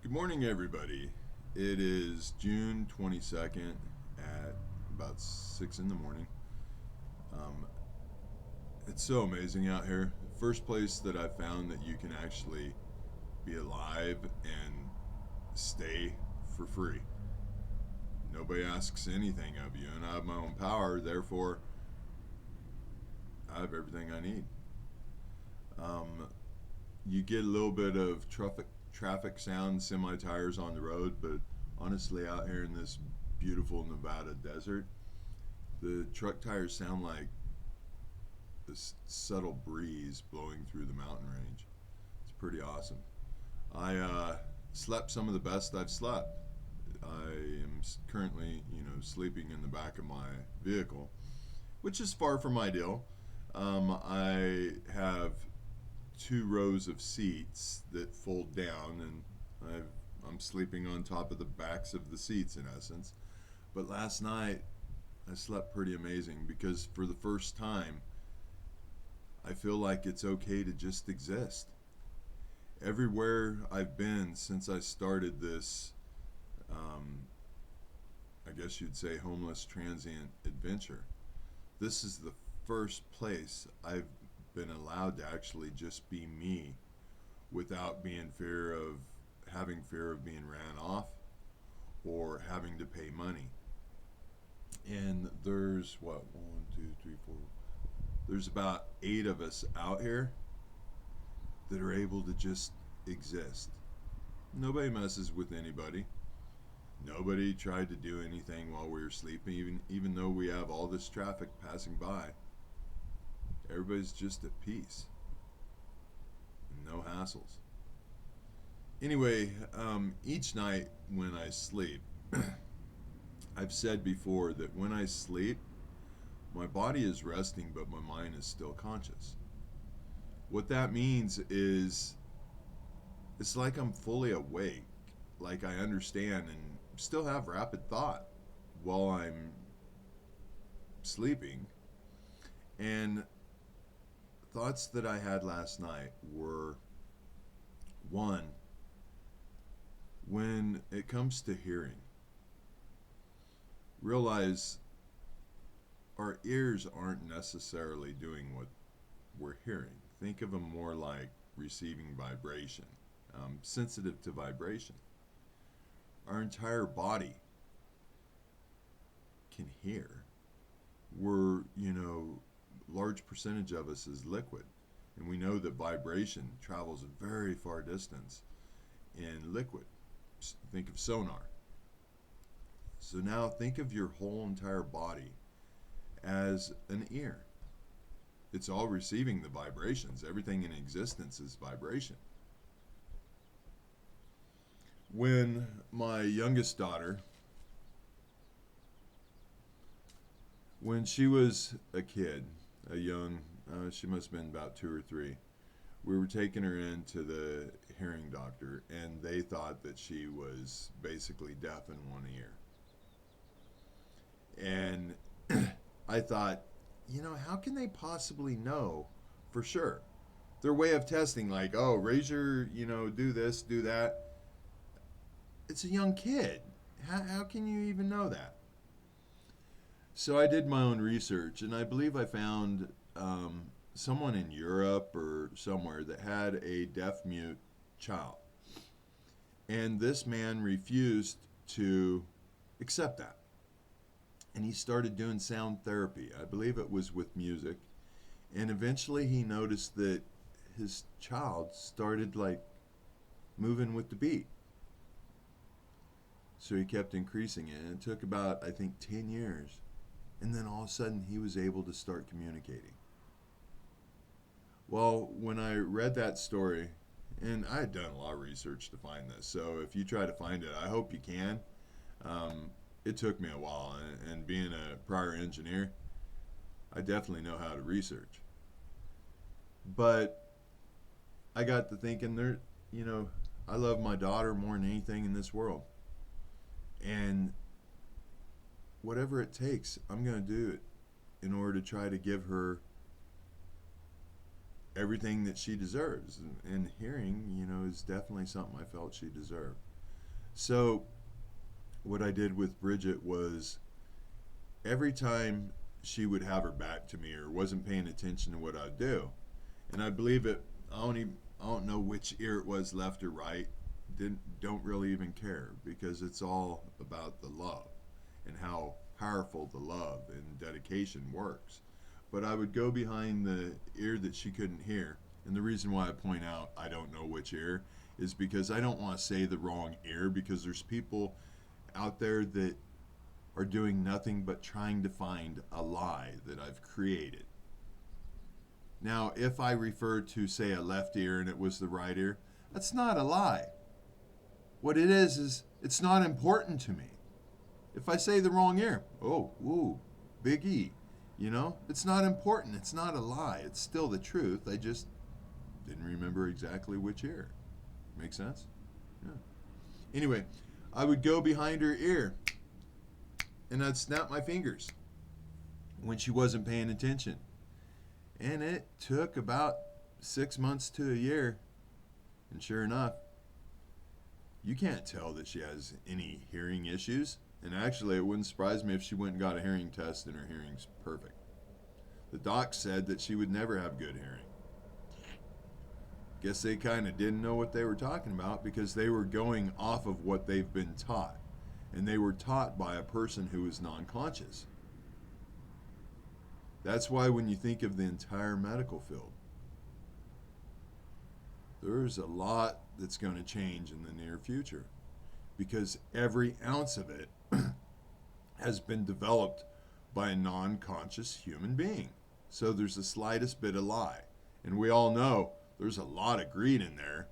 Good morning, everybody. It is June 22nd at about 6 in the morning. Um, it's so amazing out here. First place that I found that you can actually be alive and stay for free. Nobody asks anything of you, and I have my own power, therefore, I have everything I need. Um, you get a little bit of traffic sound, semi tires on the road, but honestly, out here in this beautiful Nevada desert, the truck tires sound like this subtle breeze blowing through the mountain range. It's pretty awesome. I slept some of the best I've slept. I am currently, sleeping in the back of my vehicle, which is far from ideal. I have two rows of seats that fold down, and I'm sleeping on top of the backs of the seats in essence. But last night I slept pretty amazing because for the first time I feel like it's okay to just exist. Everywhere I've been since I started this, um, I guess you'd say, homeless transient adventure, this is the first place I've been allowed to actually just be me without being fear of having fear of being ran off or having to pay money. And there's what, one, two, three, four. There's about eight of us out here that are able to just exist. Nobody messes with anybody. Nobody tried to do anything while we were sleeping, even though we have all this traffic passing by. Everybody's just at peace. No hassles. Anyway, each night when I sleep, I've said before that when I sleep, my body is resting, but my mind is still conscious. What that means is it's like I'm fully awake, like I understand and still have rapid thought while I'm sleeping. And thoughts that I had last night were one, when it comes to hearing, realize our ears aren't necessarily doing what we're hearing. Think of them more like receiving vibration, sensitive to vibration. Our entire body can hear. We're, large percentage of us is liquid. And we know that vibration travels a very far distance in liquid. Think of sonar. So now think of your whole entire body as an ear. It's all receiving the vibrations. Everything in existence is vibration. When my youngest daughter, when she was a kid, she must have been about 2 or 3, we were taking her into the hearing doctor, and they thought that she was basically deaf in one ear. And I thought, how can they possibly know for sure? Their way of testing, like, oh, raise your, do this, do that. It's a young kid. How can you even know that? So I did my own research, and I believe I found someone in Europe or somewhere that had a deaf mute child. And this man refused to accept that. And he started doing sound therapy. I believe it was with music. And eventually he noticed that his child started like moving with the beat. So he kept increasing it. And it took about, I think, 10 years. And then all of a sudden he was able to start communicating. Well, when I read that story, and I had done a lot of research to find this, so if you try to find it, I hope you can. It took me a while, and being a prior engineer, I definitely know how to research. But I got to thinking, I love my daughter more than anything in this world. And whatever it takes, I'm going to do it in order to try to give her everything that she deserves. And hearing, is definitely something I felt she deserved. So what I did with Bridget was every time she would have her back to me or wasn't paying attention to what I'd do, and I believe it. I don't know which ear it was, left or right. Don't really even care because it's all about the love and how powerful the love and dedication works. But I would go behind the ear that she couldn't hear, and the reason why I point out I don't know which ear is because I don't want to say the wrong ear, because there's people out there that are doing nothing but trying to find a lie that I've created. Now, if I refer to, say, a left ear and it was the right ear, that's not a lie. What it is it's not important to me. If I say the wrong ear, oh, ooh, big E. It's not important. It's not a lie. It's still the truth. I just didn't remember exactly which ear. Make sense? Yeah. Anyway, I would go behind her ear and I'd snap my fingers when she wasn't paying attention. And it took about 6 months to a year. And sure enough, you can't tell that she has any hearing issues. And actually, it wouldn't surprise me if she went and got a hearing test and her hearing's perfect. The doc said that she would never have good hearing. Guess they kind of didn't know what they were talking about because they were going off of what they've been taught. And they were taught by a person who is non-conscious. That's why when you think of the entire medical field, there's a lot that's going to change in the near future because every ounce of it has been developed by a non-conscious human being. So there's the slightest bit of lie. And we all know there's a lot of greed in there.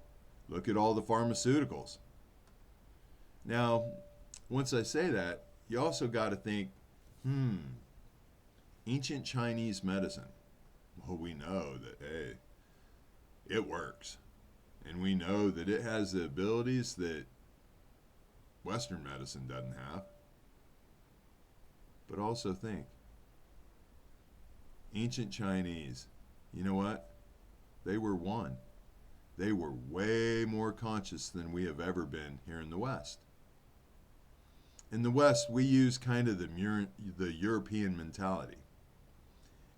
Look at all the pharmaceuticals. Now, once I say that, you also got to think, ancient Chinese medicine. Well, we know that, hey, it works. And we know that it has the abilities that Western medicine doesn't have. But also think, ancient Chinese, you know what? They were one. They were way more conscious than we have ever been here in the West. In the West, we use kind of the European mentality.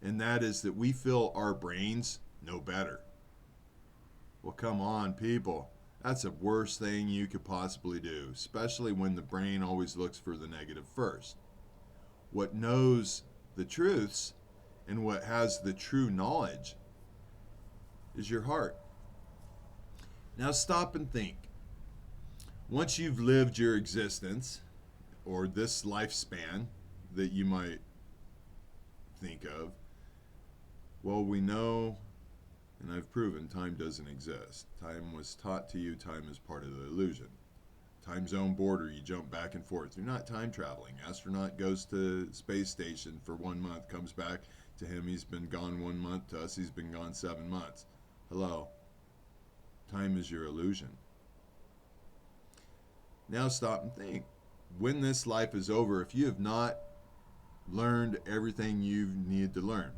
And that is that we feel our brains know better. Well, come on, people. That's the worst thing you could possibly do, especially when the brain always looks for the negative first. What knows the truths and what has the true knowledge is your heart. Now stop and think. Once you've lived your existence, or this lifespan that you might think of, well, we know, and I've proven, time doesn't exist. Time was taught to you. Time is part of the illusion. Time zone border, you jump back and forth. You're not time traveling. Astronaut goes to space station for 1 month, comes back. To him, he's been gone 1 month. To us, he's been gone 7 months. Hello. Time is your illusion. Now stop and think. When this life is over, if you have not learned everything you've needed to learn,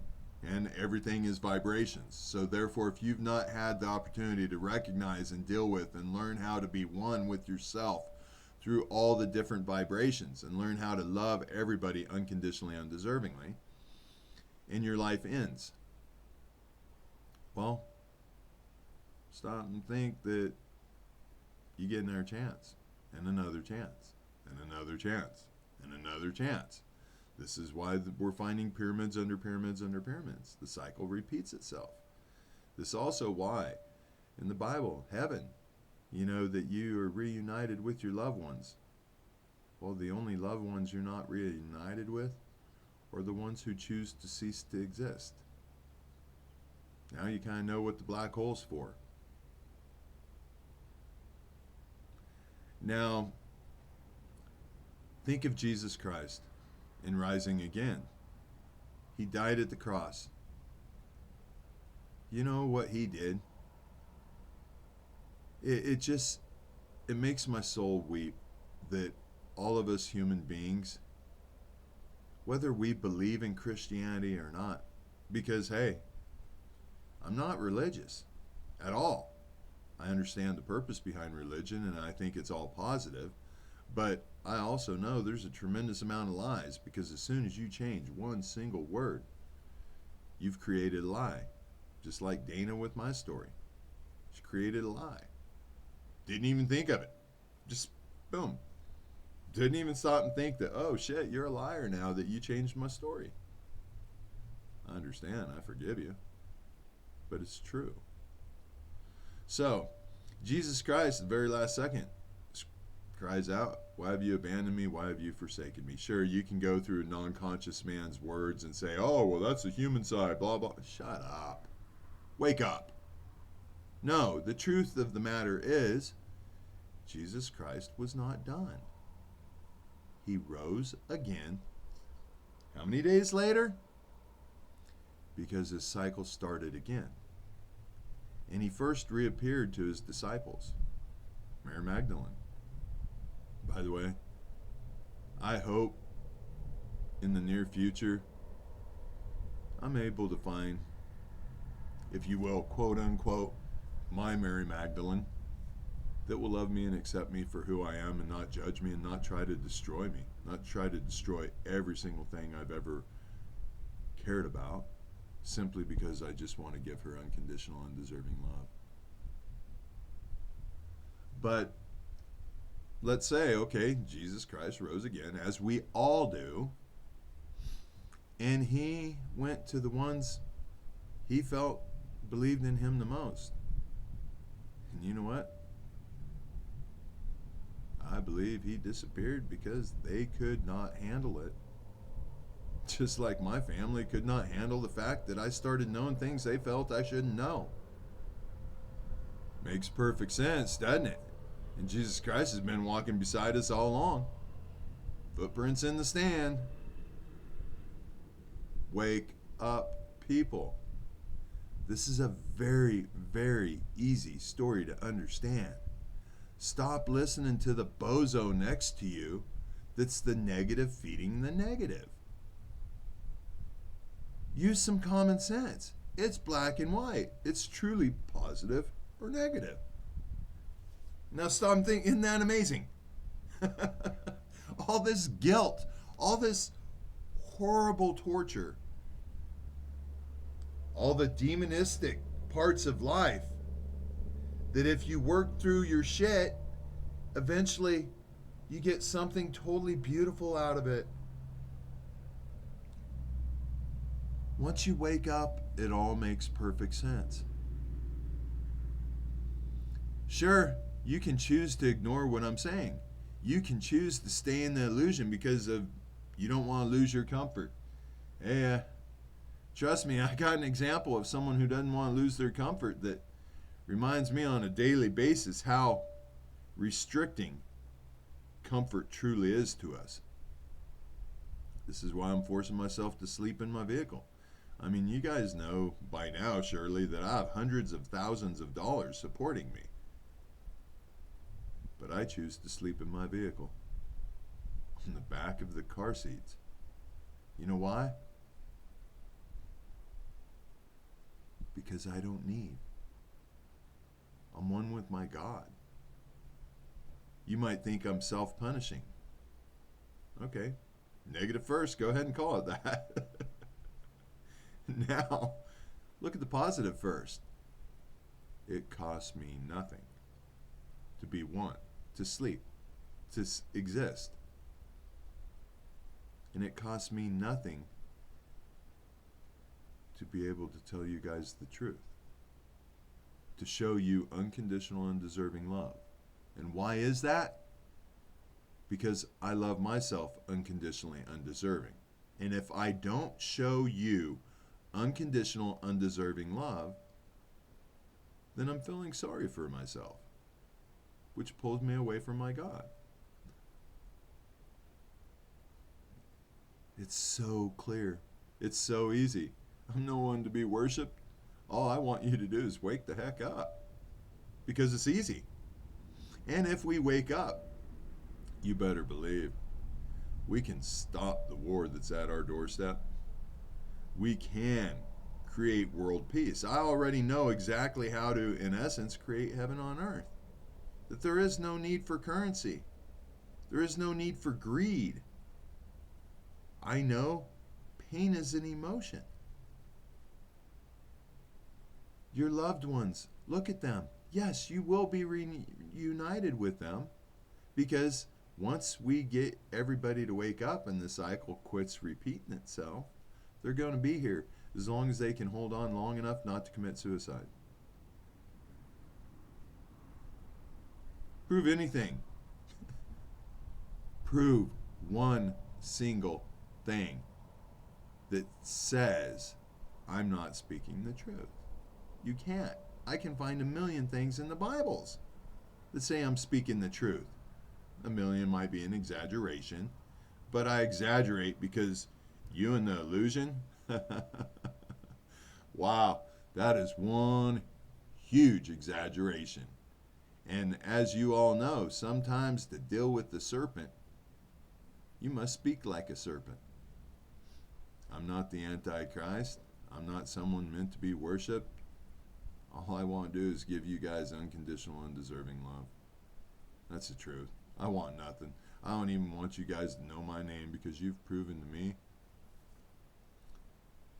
and everything is vibrations. So therefore, if you've not had the opportunity to recognize and deal with and learn how to be one with yourself through all the different vibrations and learn how to love everybody unconditionally, undeservingly, and your life ends, well, stop and think that you get another chance, and another chance, and another chance, and another chance. This is why we're finding pyramids under pyramids under pyramids. The cycle repeats itself. This is also why in the Bible, heaven, that you are reunited with your loved ones. Well, the only loved ones you're not reunited with are the ones who choose to cease to exist. Now you kind of know what the black hole's for. Now, think of Jesus Christ in rising again. He died at the cross. You know what he did? It makes my soul weep that all of us human beings, whether we believe in Christianity or not, because hey, I'm not religious at all. I understand the purpose behind religion, and I think it's all positive. But I also know there's a tremendous amount of lies, because as soon as you change one single word, you've created a lie. Just like Dana with my story. She created a lie. Didn't even think of it. Just boom. Didn't even stop and think that, oh shit, you're a liar now that you changed my story. I understand. I forgive you. But it's true. So, Jesus Christ, the very last second, cries out, "Why have you abandoned me? Why have you forsaken me?" Sure, you can go through a non-conscious man's words and say, "Oh, well, that's the human side, blah, blah." Shut up. Wake up. No, the truth of the matter is, Jesus Christ was not done. He rose again. How many days later? Because his cycle started again. And he first reappeared to his disciples, Mary Magdalene. By the way, I hope in the near future I'm able to find, if you will, quote unquote, my Mary Magdalene, that will love me and accept me for who I am and not judge me and not try to destroy me, not try to destroy every single thing I've ever cared about, simply because I just want to give her unconditional, undeserving love. But let's say, okay, Jesus Christ rose again, as we all do, and he went to the ones he felt believed in him the most. And you know what? I believe he disappeared because they could not handle it. Just like my family could not handle the fact that I started knowing things they felt I shouldn't know. Makes perfect sense, doesn't it? And Jesus Christ has been walking beside us all along. Footprints in the stand. Wake up, people. This is a very, very easy story to understand. Stop listening to the bozo next to you that's the negative feeding the negative. Use some common sense. It's black and white. It's truly positive or negative. Now stop thinking, isn't that amazing? All this guilt, all this horrible torture, all the demonistic parts of life, that if you work through your shit, eventually you get something totally beautiful out of it. Once you wake up, it all makes perfect sense. Sure, you can choose to ignore what I'm saying. You can choose to stay in the illusion because of you don't want to lose your comfort. Hey, trust me, I got an example of someone who doesn't want to lose their comfort that reminds me on a daily basis how restricting comfort truly is to us. This is why I'm forcing myself to sleep in my vehicle. I mean, you guys know by now, surely, that I have hundreds of thousands of dollars supporting me. But I choose to sleep in my vehicle, in the back of the car seats. You know why? Because I don't need. I'm one with my God. You might think I'm self-punishing. Okay, negative first, go ahead and call it that. Now, look at the positive first. It costs me nothing to be one, to sleep, to exist. And it costs me nothing to be able to tell you guys the truth, to show you unconditional, undeserving love. And why is that? Because I love myself unconditionally, undeserving. And if I don't show you unconditional, undeserving love, then I'm feeling sorry for myself, which pulls me away from my God. It's so clear. It's so easy. I'm no one to be worshipped. All I want you to do is wake the heck up, because it's easy. And if we wake up, you better believe we can stop the war that's at our doorstep. We can create world peace. I already know exactly how to, in essence, create heaven on earth. That there is no need for currency. There is no need for greed. I know pain is an emotion. Your loved ones, look at them. Yes, you will be reunited with them, because once we get everybody to wake up and the cycle quits repeating itself, they're going to be here as long as they can hold on long enough not to commit suicide. Prove anything. Prove one single thing that says I'm not speaking the truth. You can't. I can find a million things in the Bibles that say I'm speaking the truth. A million might be an exaggeration, but I exaggerate because you and the illusion, wow, that is one huge exaggeration. And as you all know, sometimes to deal with the serpent, you must speak like a serpent. I'm not the Antichrist. I'm not someone meant to be worshipped. All I want to do is give you guys unconditional, undeserving love. That's the truth. I want nothing. I don't even want you guys to know my name, because you've proven to me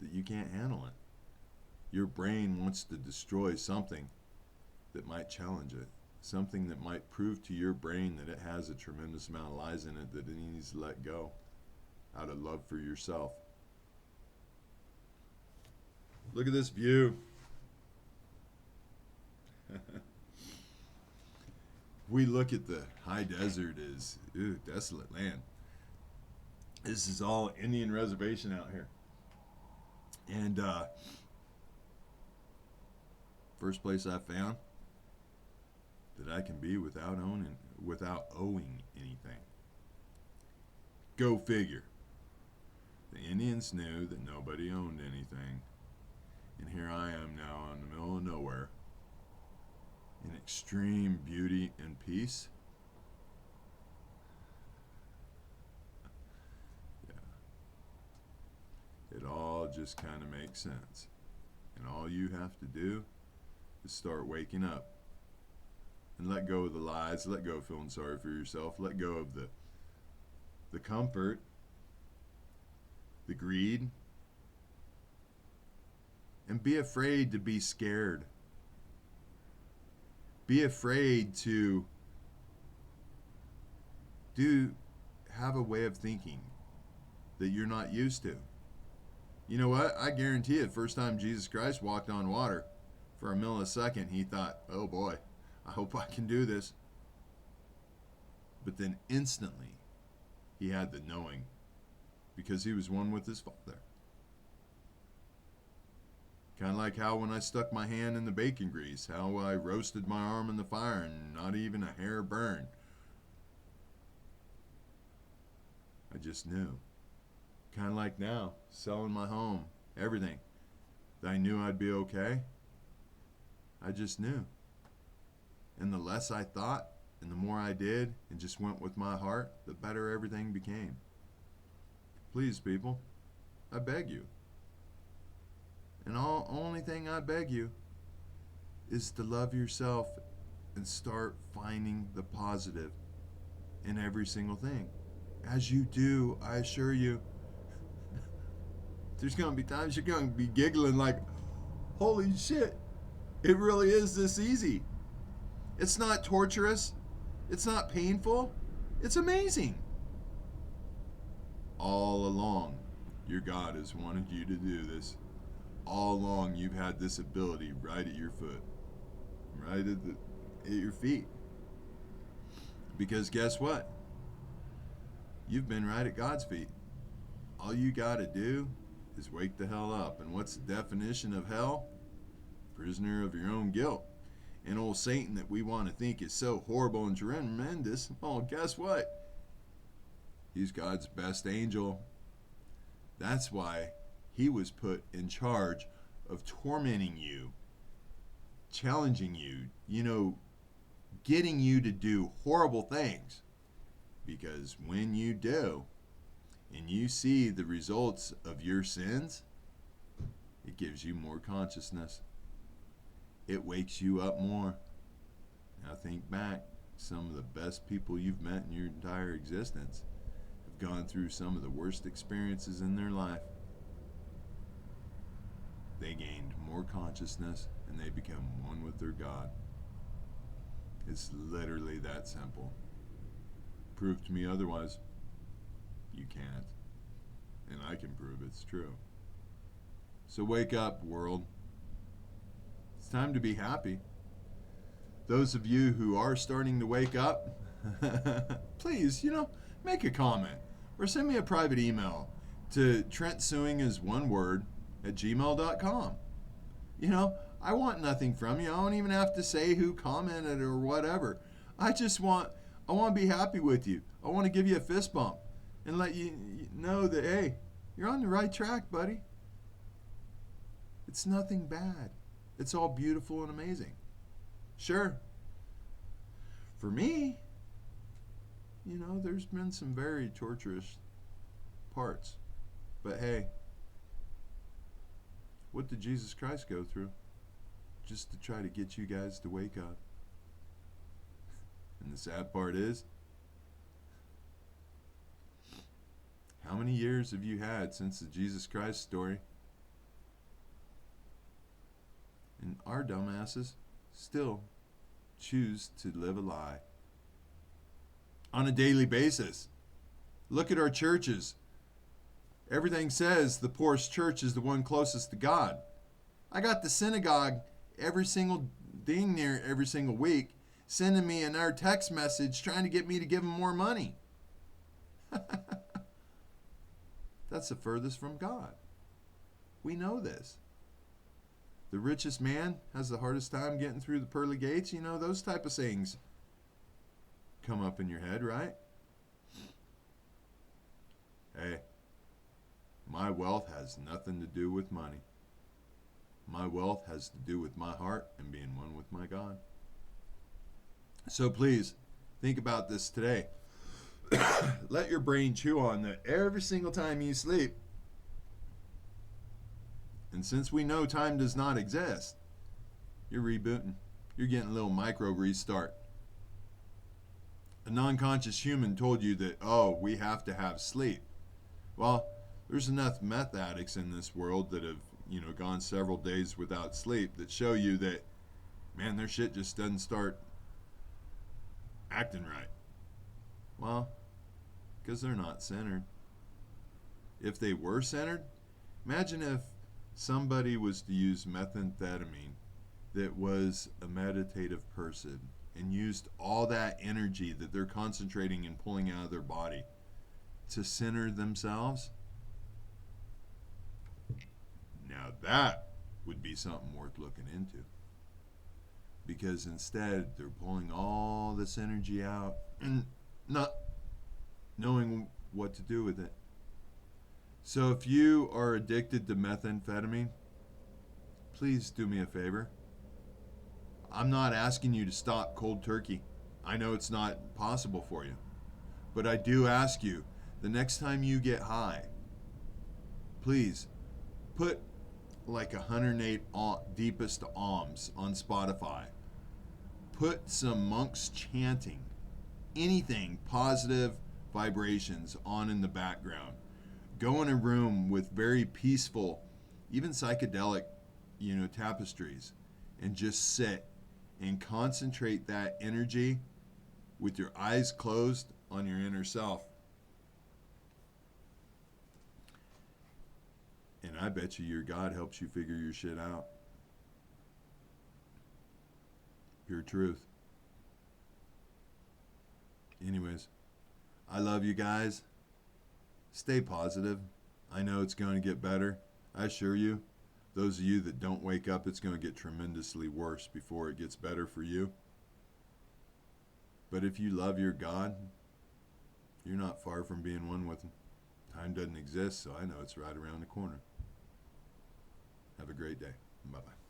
that you can't handle it. Your brain wants to destroy something that might challenge it. Something that might prove to your brain that it has a tremendous amount of lies in it that it needs to let go out of love for yourself. Look at this view. We look at the high desert as desolate land. This is all Indian reservation out here. And first place I found that I can be without owing anything. Go figure. The Indians knew that nobody owned anything. And here I am now in the middle of nowhere, in extreme beauty and peace. Yeah. It all just kind of makes sense. And all you have to do is start waking up and let go of the lies, let go of feeling sorry for yourself, let go of the comfort, the greed, and be afraid to be scared. Be afraid to have a way of thinking that you're not used to. You know what? I guarantee it, first time Jesus Christ walked on water, for a millisecond he thought, oh boy, I hope I can do this. But then instantly he had the knowing, because he was one with his Father. Kind of like how when I stuck my hand in the bacon grease, how I roasted my arm in the fire and not even a hair burned. I just knew. Kind of like now, selling my home, everything. That I knew I'd be okay. I just knew. And the less I thought and the more I did and just went with my heart, the better everything became. Please, people, I beg you. And only thing I beg you is to love yourself and start finding the positive in every single thing. As you do, I assure you, there's going to be times you're going to be giggling like, holy shit, it really is this easy. It's not torturous. It's not painful. It's amazing. All along, your God has wanted you to do this. All along, you've had this ability right at your foot, right at your feet. Because guess what? You've been right at God's feet. All you got to do is wake the hell up. And what's the definition of hell? Prisoner of your own guilt. And old Satan that we want to think is so horrible and tremendous, well, guess what? He's God's best angel. That's why he was put in charge of tormenting you, challenging you, getting you to do horrible things. Because when you do, and you see the results of your sins, It gives you more consciousness. It wakes you up more. Now think back. Some of the best people you've met in your entire existence have gone through some of the worst experiences in their life. They gained more consciousness and they become one with their God. It's literally that simple. Prove to me otherwise. You can't. And I can prove it's true. So wake up, world. It's time to be happy. Those of you who are starting to wake up, please, make a comment or send me a private email to trentsuingisoneword@gmail.com. I want nothing from you. I don't even have to say who commented or whatever. I want to be happy with you. I want to give you a fist bump and let you know that, hey, you're on the right track, buddy. It's nothing bad. It's all beautiful and amazing. Sure. For me, there's been some very torturous parts. But hey, what did Jesus Christ go through? Just to try to get you guys to wake up. And the sad part is, how many years have you had since the Jesus Christ story? And our dumbasses still choose to live a lie on a daily basis. Look at our churches. Everything says the poorest church is the one closest to God. I got the synagogue every single week sending me another text message trying to get me to give them more money. That's the furthest from God. We know this. The richest man has the hardest time getting through the pearly gates. Those type of sayings come up in your head, right? Hey, my wealth has nothing to do with money. My wealth has to do with my heart and being one with my God. So please, think about this today. Let your brain chew on that every single time you sleep. And since we know time does not exist, you're rebooting. You're getting a little micro restart. A non-conscious human told you that, we have to have sleep. Well, there's enough meth addicts in this world that have, gone several days without sleep that show you that, man, their shit just doesn't start acting right. Well, because they're not centered. If they were centered, imagine if somebody was to use methamphetamine that was a meditative person and used all that energy that they're concentrating and pulling out of their body to center themselves. Now that would be something worth looking into. Because instead they're pulling all this energy out and not knowing what to do with it. So if you are addicted to methamphetamine, please do me a favor. I'm not asking you to stop cold turkey. I know it's not possible for you. But I do ask you, the next time you get high, please put like 108 Deepest Alms on Spotify. Put some monks chanting, anything positive vibrations on in the background. Go in a room with very peaceful, even psychedelic, tapestries, and just sit and concentrate that energy with your eyes closed on your inner self. And I bet you your God helps you figure your shit out. Pure truth. Anyways, I love you guys. Stay positive. I know it's going to get better. I assure you, those of you that don't wake up, it's going to get tremendously worse before it gets better for you. But if you love your God, you're not far from being one with Him. Time doesn't exist, so I know it's right around the corner. Have a great day. Bye-bye.